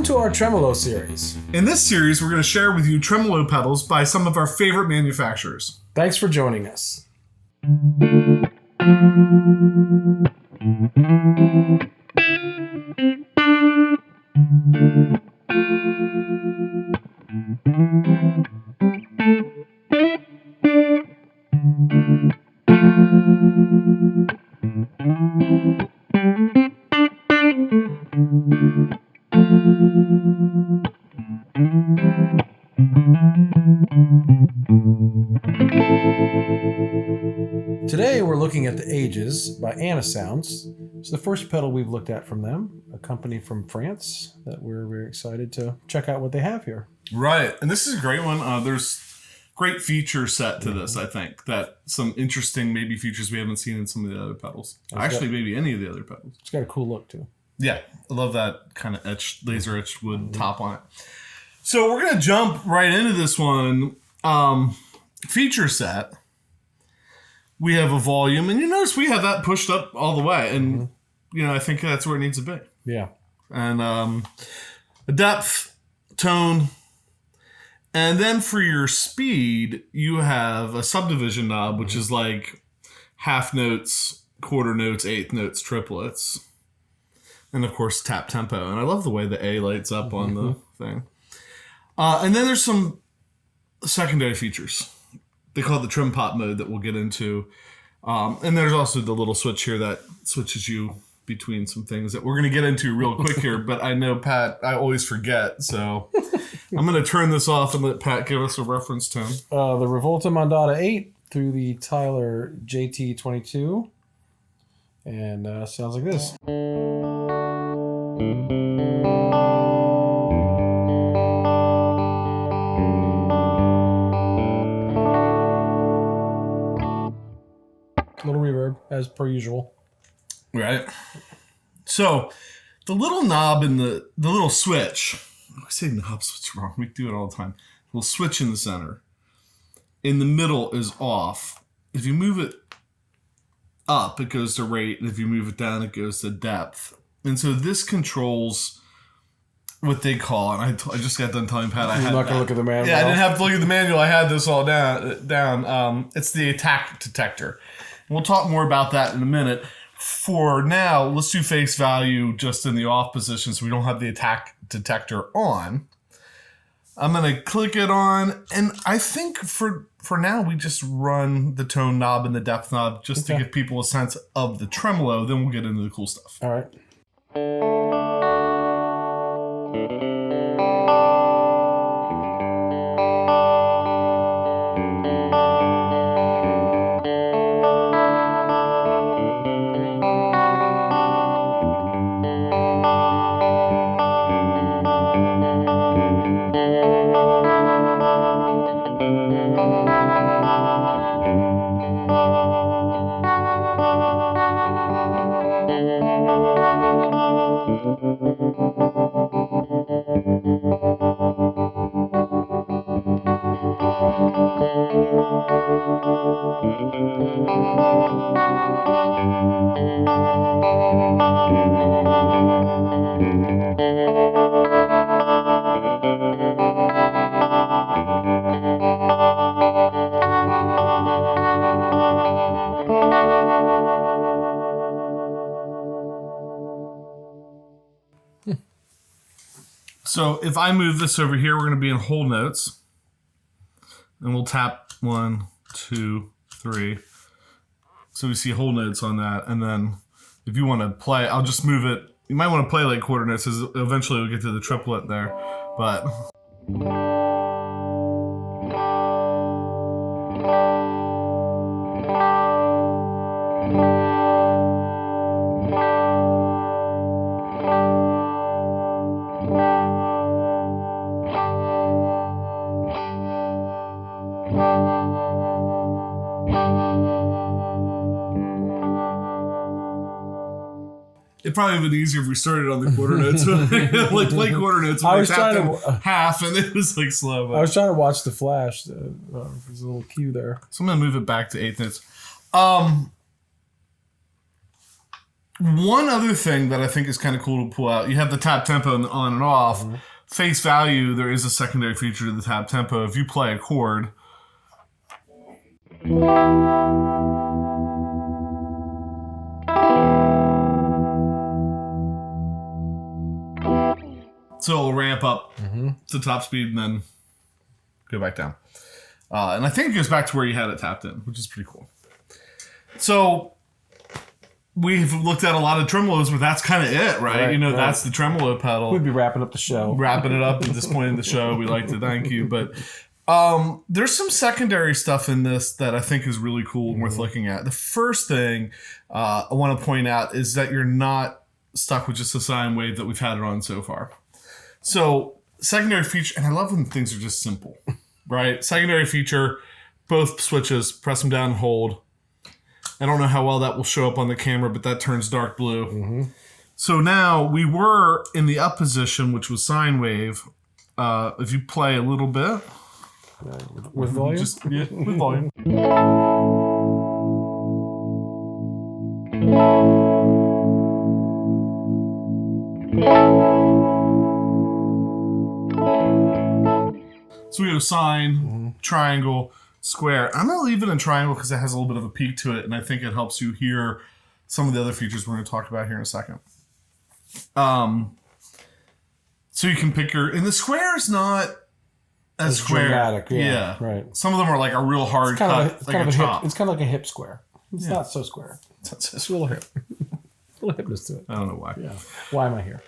to our Tremolo series. In this series, we're going to share with you tremolo pedals by some of our favorite manufacturers. Thanks for joining us. Today we're looking at the Ages by Anasounds. It's the first pedal we've looked at from them, a company from France that we're very excited to check out what they have here. Right, and this is a great one. There's great feature set to this, I think, that some interesting maybe features we haven't seen in some of the other pedals. Actually, maybe any of the other pedals. It's got a cool look too. Yeah, I love that kind of laser etched wood top on it. So we're going to jump right into this one. Feature set. We have a volume, and you notice we have that pushed up all the way, and I think that's where it needs to be. Yeah. And a depth, tone, and then for your speed, you have a subdivision knob, which is like half notes, quarter notes, eighth notes, triplets. And of course, tap tempo. And I love the way the A lights up on the thing. And then there's some secondary features. They call it the trim pop mode that we'll get into. And there's also the little switch here that switches you between some things that we're going to get into real quick here. But I know, Pat, I always forget. So I'm going to turn this off and let Pat give us a reference tone. The Revolta Mondata 8 through the Tyler JT22. And sounds like this. Little reverb, as per usual. Right. So, the little knob and the little switch. I say knob switch wrong. We do it all the time. The little switch in the center. In the middle is off. If you move it up, it goes to rate. And if you move it down, it goes to depth. And so this controls what they call, and I just got done telling Pat I had You're not going to look at the manual. Yeah, I didn't have to look at the manual. I had this all down. It's the attack detector. We'll talk more about that in a minute. For now, let's do face value just in the off position so we don't have the attack detector on. I'm going to click it on, and I think for now we just run the tone knob and the depth knob just to give people a sense of the tremolo. Then we'll get into the cool stuff. All right. So if I move this over here, we're going to be in whole notes. And we'll tap 1, 2, 3. So we see whole notes on that. And then if you want to play, I'll just move it. You might want to play like quarter notes because eventually we'll get to the triplet there. But... It'd probably have been easier if we started on the quarter notes. Like play quarter notes. I was trying to half, and it was like slow. I was trying to watch the flash. There's a little cue there. So I'm gonna move it back to eighth notes. One other thing that I think is kind of cool to pull out, you have the tap tempo on and off. Face value, there is a secondary feature to the tap tempo. If you play a chord, so it'll ramp up to top speed and then go back down. And I think it goes back to where you had it tapped in, which is pretty cool. So we've looked at a lot of tremolos, but that's kind of it, right? That's the tremolo pedal. We'd be wrapping up the show. Wrapping it up at this point in the show. We like to thank you. But there's some secondary stuff in this that I think is really cool and worth looking at. The first thing I want to point out is that you're not stuck with just a sine wave that we've had it on so far. So secondary feature, and I love when things are just simple, right? Secondary feature, both switches, press them down and hold. I don't know how well that will show up on the camera, but that turns dark blue. So now we were in the up position, which was sine wave. If you play a little bit. With volume? With volume. So we go sine, triangle, square. I'm going to leave it in triangle because it has a little bit of a peak to it, and I think it helps you hear some of the other features we're going to talk about here in a second. So you can pick and the square is not as square. Dramatic, yeah. Right. Some of them are like a real hard cut, it's kind of like a hip square. It's not so square. It's a little hip. A little hipness to it. I don't know why. Yeah. Why am I here?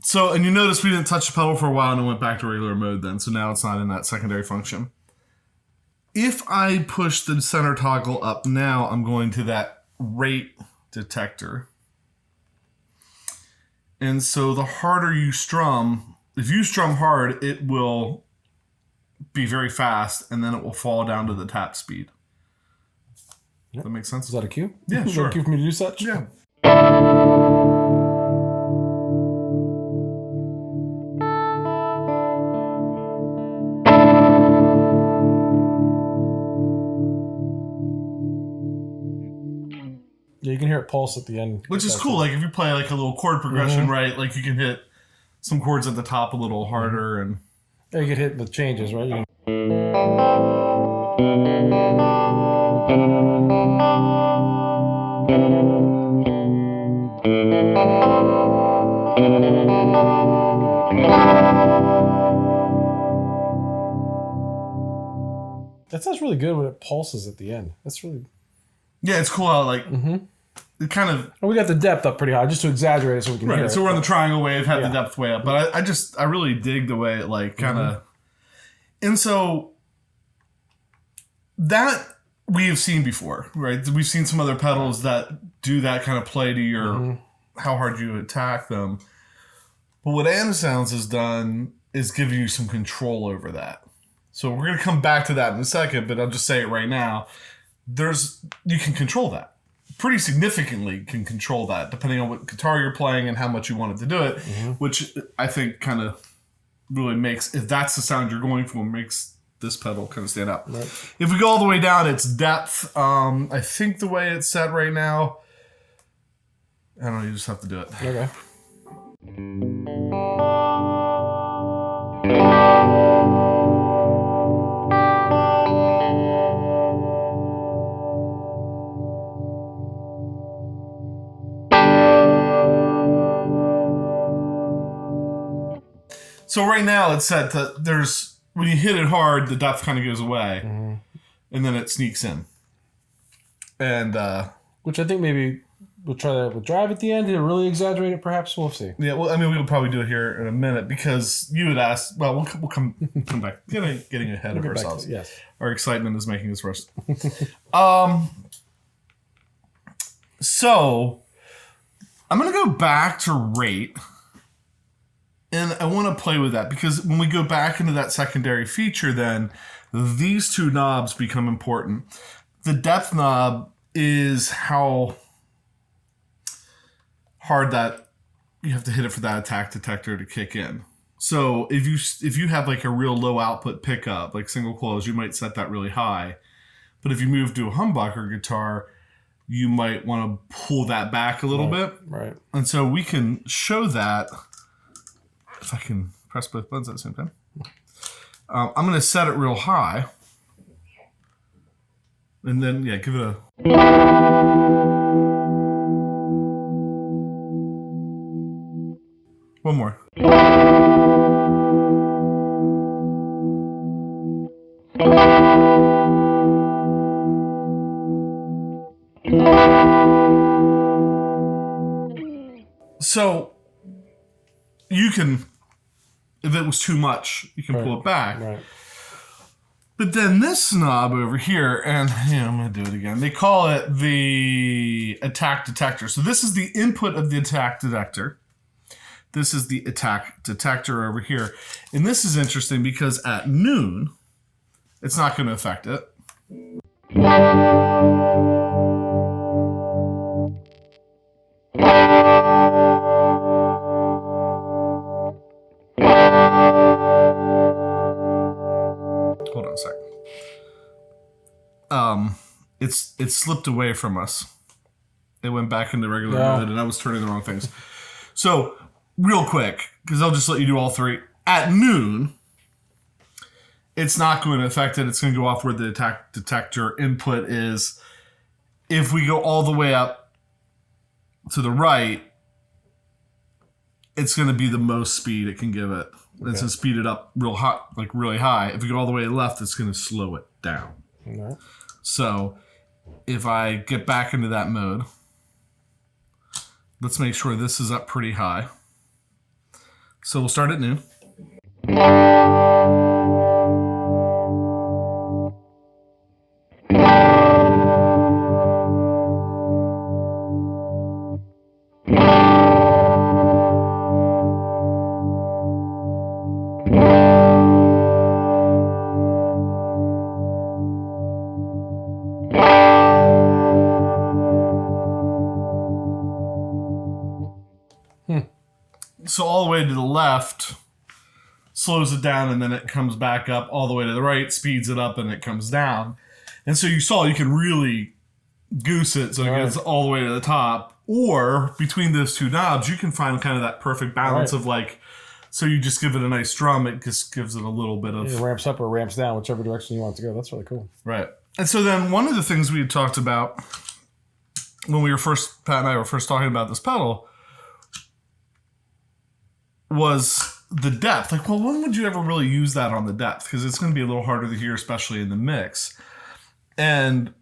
So, and you notice we didn't touch the pedal for a while and it went back to regular mode then. So now it's not in that secondary function. If I push the center toggle up now, I'm going to that rate detector. And so the harder you strum, if you strum hard, it will be very fast and then it will fall down to the tap speed. Does that make sense? Is that a cue? Yeah, Is sure. that a cue for me to do such? Yeah. Yeah, you can hear it pulse at the end. Which is cool. Like if you play like a little chord progression, right? Like you can hit some chords at the top a little harder and Yeah, you get hit with changes, right? That sounds really good when it pulses at the end. That's really... Yeah, it's cool how like it kind of... And we got the depth up pretty high, just to exaggerate it so we can hear it. So we're on the triangle wave, had the depth way up. But I really dig the way it like kind of... And so that we have seen before, right? We've seen some other pedals that do that kind of play to your how hard you attack them. But what Anasounds has done is give you some control over that. So we're going to come back to that in a second, but I'll just say it right now. You can control that. Pretty significantly can control that, depending on what guitar you're playing and how much you want it to do it, which I think kind of really makes, if that's the sound you're going for, makes this pedal kind of stand out. Right. If we go all the way down, it's depth. I think the way it's set right now, I don't know, you just have to do it. Okay. So right now it's set that when you hit it hard, the depth kind of goes away, and then it sneaks in. And which I think maybe we'll try that with drive at the end to really exaggerate it. Perhaps we'll see. Yeah, well, I mean, we'll probably do it here in a minute because you had asked. Well, we'll come back. Getting ahead of ourselves. Yes, our excitement is making us rush. So I'm gonna go back to rate. And I want to play with that because when we go back into that secondary feature, then these two knobs become important. The depth knob is how hard that you have to hit it for that attack detector to kick in. So if you have like a real low output pickup, like single coils, you might set that really high. But if you move to a humbucker guitar, you might want to pull that back a little bit. Right. And so we can show that if I can press both buttons at the same time. I'm going to set it real high. And then, yeah, give it a... One more. So you can, if it was too much, you can pull it back. Right. But then this knob over here, and I'm going to do it again. They call it the attack detector. So this is the input of the attack detector. This is the attack detector over here. And this is interesting because at noon, it's not going to affect it. Hold on a second. It slipped away from us. It went back into regular mode, and I was turning the wrong things. So, real quick, because I'll just let you do all three. At noon, it's not going to affect it. It's going to go off where the attack detector input is. If we go all the way up to the right, it's going to be the most speed it can give it. Okay. It's going to speed it up real hot, like really high. If we go all the way left, it's going to slow it down. Right. So if I get back into that mode, let's make sure this is up pretty high. So we'll start at noon. So all the way to the left slows it down, and then it comes back up all the way to the right, speeds it up, and it comes down. And so you saw you can really goose it so it gets all the way to the top. Or between those two knobs, you can find kind of that perfect balance of like, so you just give it a nice drum, it just gives it a little bit of... It ramps up or ramps down, whichever direction you want it to go. That's really cool. Right. And so then one of the things we had talked about when we were first, Pat and I were first talking about this pedal, was the depth. Like, well, when would you ever really use that on the depth? Because it's going to be a little harder to hear, especially in the mix. And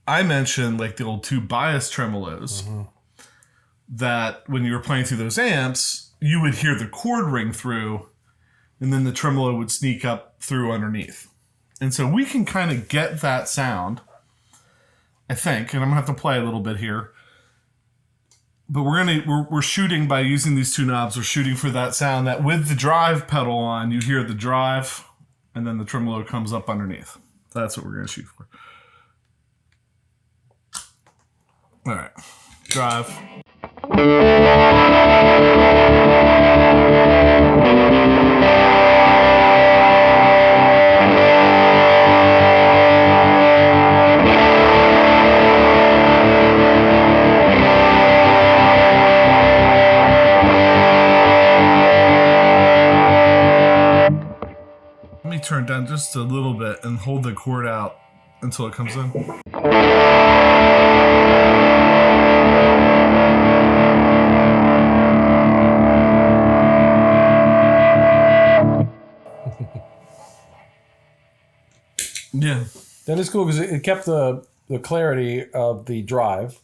I mentioned like the old tube bias tremolos that when you were playing through those amps, you would hear the chord ring through, and then the tremolo would sneak up through underneath. And so we can kind of get that sound, I think, and I'm going to have to play a little bit here. But we're shooting by using these two knobs. We're shooting for that sound that with the drive pedal on, you hear the drive, and then the tremolo comes up underneath. That's what we're going to shoot for. All right, drive. Turn down just a little bit and hold the chord out until it comes in. Yeah. That is cool because it kept the clarity of the drive.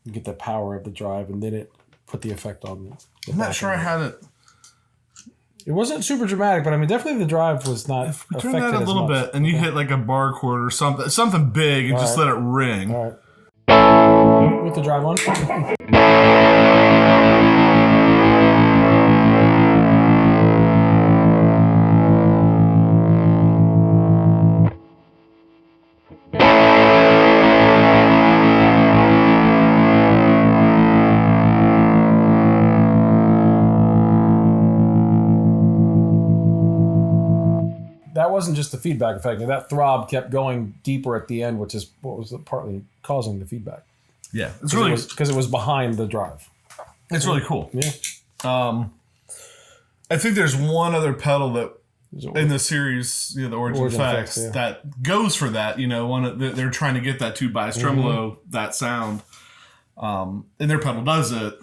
You get the power of the drive, and then it put the effect on the I'm not sure I had it. It wasn't super dramatic, but I mean, definitely the drive was not affected turn that a little bit, and you hit like a bar chord or something big, and just let it ring. All right. With the drive on. that wasn't just the feedback effect. That throb kept going deeper at the end, which is what was partly causing the feedback. Yeah, it's really because it was behind the drive. It's really cool. Yeah. I think there's one other pedal that in the series, the Origin Effects, that goes for that. They're trying to get that two bias tremolo, that sound, and their pedal does it.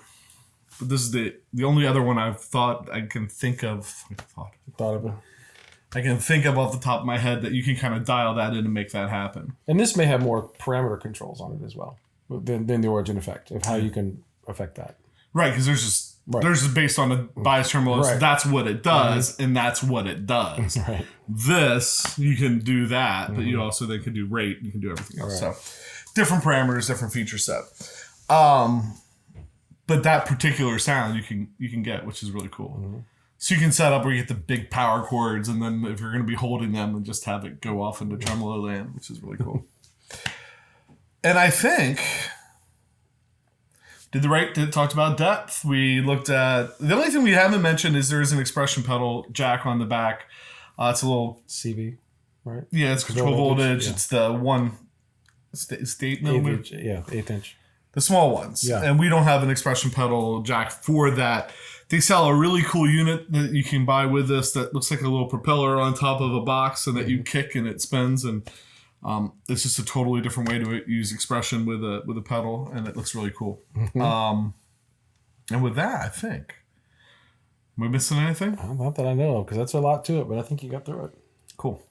But this is the only other one I've thought I can think of. I can think of off the top of my head that you can kind of dial that in and make that happen. And this may have more parameter controls on it as well than the Origin Effect of how you can affect that. Right, because there's just based on the bias tremolos. Right. That's what it does, and that's what it does. Right. This, you can do that, but you also then can do rate. You can do everything else. Right. So different parameters, different feature set. But that particular sound you can get, which is really cool. Mm-hmm. So you can set up where you get the big power chords, and then if you're going to be holding them, and just have it go off into tremolo land, which is really cool. And I think talked about depth. We looked at the only thing we haven't mentioned is there is an expression pedal jack on the back. It's a little CV, right? Yeah, it's control voltage. Yeah. It's the one. It's the 8 millimeter. Eighth inch. The small ones. Yeah. And we don't have an expression pedal jack for that. They sell a really cool unit that you can buy with this that looks like a little propeller on top of a box, and that you kick and it spins, and it's just a totally different way to use expression with a pedal, and it looks really cool. Mm-hmm. And with that, I think, am I missing anything? Not that I know of, because that's a lot to it, but I think you got through it. Cool.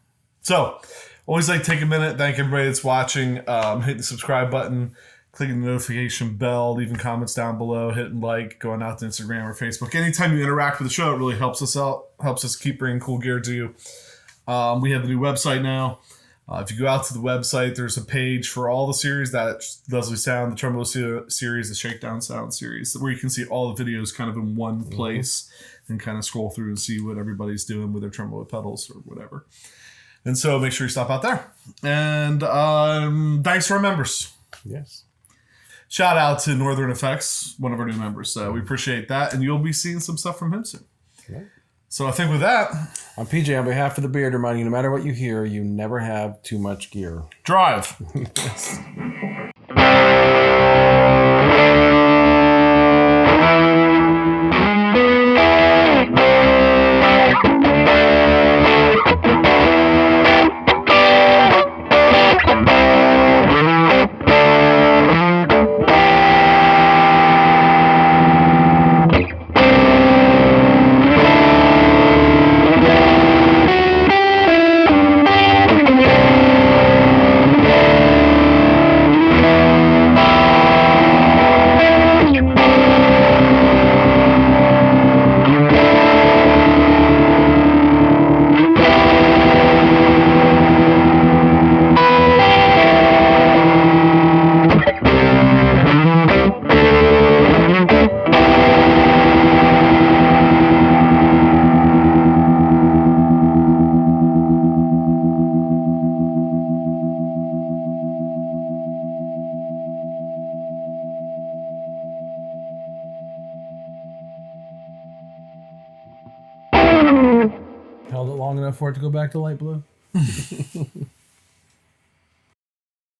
So, always like to take a minute, thank everybody that's watching, hit the subscribe button, clicking the notification bell, leaving comments down below, hitting like, going out to Instagram or Facebook. Anytime you interact with the show, it really helps us out, helps us keep bringing cool gear to you. We have a new website now. If you go out to the website, there's a page for all the series, that Leslie Sound, the Tremolo series, the Shakedown Sound series, where you can see all the videos kind of in one place and kind of scroll through and see what everybody's doing with their tremolo pedals or whatever. And so make sure you stop out there. And thanks to our members. Yes. Shout out to Northern Effects, one of our new members. We appreciate that. And you'll be seeing some stuff from him soon. Right. So I think with that, I'm PJ on behalf of the Beard, reminding you, no matter what you hear, you never have too much gear. Drive. Yes. Held it long enough for it to go back to light blue.